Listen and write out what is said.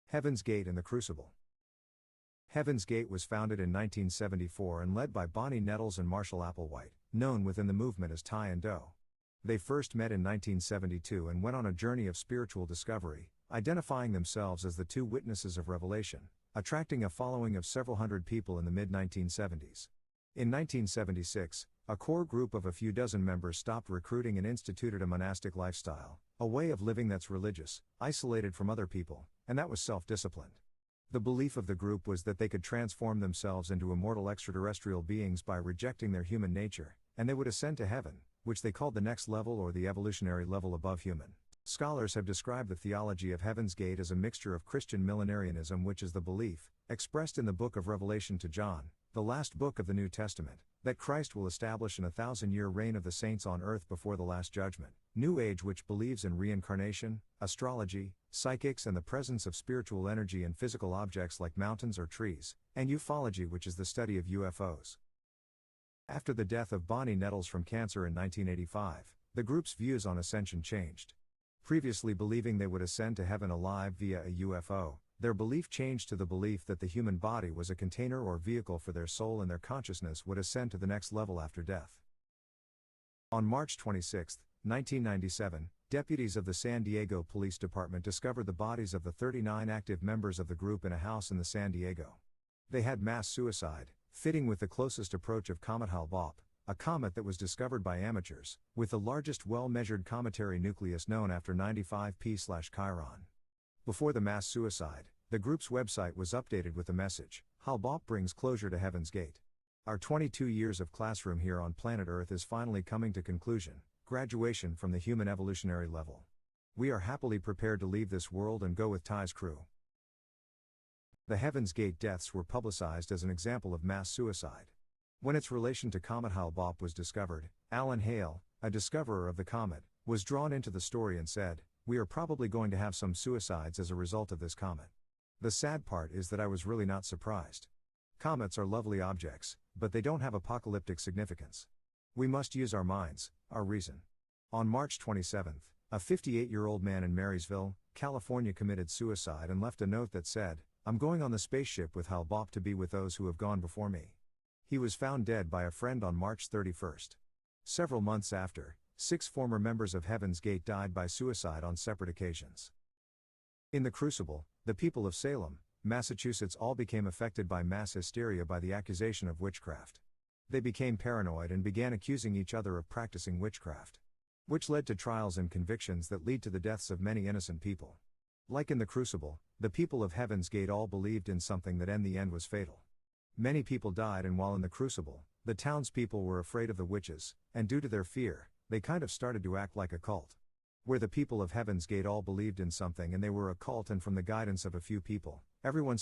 Heaven's Gate and the Crucible. Heaven's Gate was founded in 1974 and led by Bonnie Nettles and Marshall Applewhite, known within the movement as Ty and Do. They first met in 1972 and went on a journey of spiritual discovery, identifying themselves as the two witnesses of revelation, attracting a following of several hundred people in the mid-1970s. In 1976, a core group of a few dozen members stopped recruiting and instituted a monastic lifestyle, a way of living that's religious, isolated from other people, and that was self-disciplined. The belief of the group was that they could transform themselves into immortal extraterrestrial beings by rejecting their human nature, and they would ascend to heaven, which they called the next level or the evolutionary level above human. Scholars have described the theology of Heaven's Gate as a mixture of Christian millenarianism, which is the belief, expressed in the book of Revelation to John, the last book of the New Testament, that Christ will establish an 1,000-year reign of the saints on earth before the Last Judgment. New Age, which believes in reincarnation, astrology, psychics and the presence of spiritual energy in physical objects like mountains or trees, and ufology, which is the study of UFOs. After the death of Bonnie Nettles from cancer in 1985, the group's views on ascension changed. Previously believing they would ascend to heaven alive via a UFO, their belief changed to the belief that the human body was a container or vehicle for their soul and their consciousness would ascend to the next level after death. On March 26, 1997, deputies of the San Diego Police Department discovered the bodies of the 39 active members of the group in a house in the San Diego. They had mass suicide, fitting with the closest approach of Comet Hale-Bopp, a comet that was discovered by amateurs, with the largest well-measured cometary nucleus known after 95P/Chiron. Before the mass suicide, the group's website was updated with the message, Hale-Bopp brings closure to Heaven's Gate. Our 22 years of classroom here on planet Earth is finally coming to conclusion, graduation from the human evolutionary level. We are happily prepared to leave this world and go with Ty's crew. The Heaven's Gate deaths were publicized as an example of mass suicide. When its relation to Comet Hale-Bopp was discovered, Alan Hale, a discoverer of the comet, was drawn into the story and said, "We are probably going to have some suicides as a result of this comet." The sad part is that I was really not surprised. Comets are lovely objects, but they don't have apocalyptic significance. We must use our minds, our reason. On March 27, a 58-year-old man in Marysville, California committed suicide and left a note that said, "I'm going on the spaceship with Hale-Bopp to be with those who have gone before me." He was found dead by a friend on March 31. Several months after, 6 former members of Heaven's Gate died by suicide on separate occasions. In the Crucible, the people of Salem, Massachusetts all became affected by mass hysteria by the accusation of witchcraft. They became paranoid and began accusing each other of practicing witchcraft, which led to trials and convictions that lead to the deaths of many innocent people. Like in the Crucible, the people of Heaven's Gate all believed in something that in the end was fatal. Many people died, and while in the Crucible, the townspeople were afraid of the witches, and due to their fear, they kind of started to act like a cult. Where the people of Heaven's Gate all believed in something and they were a cult, and from the guidance of a few people, everyone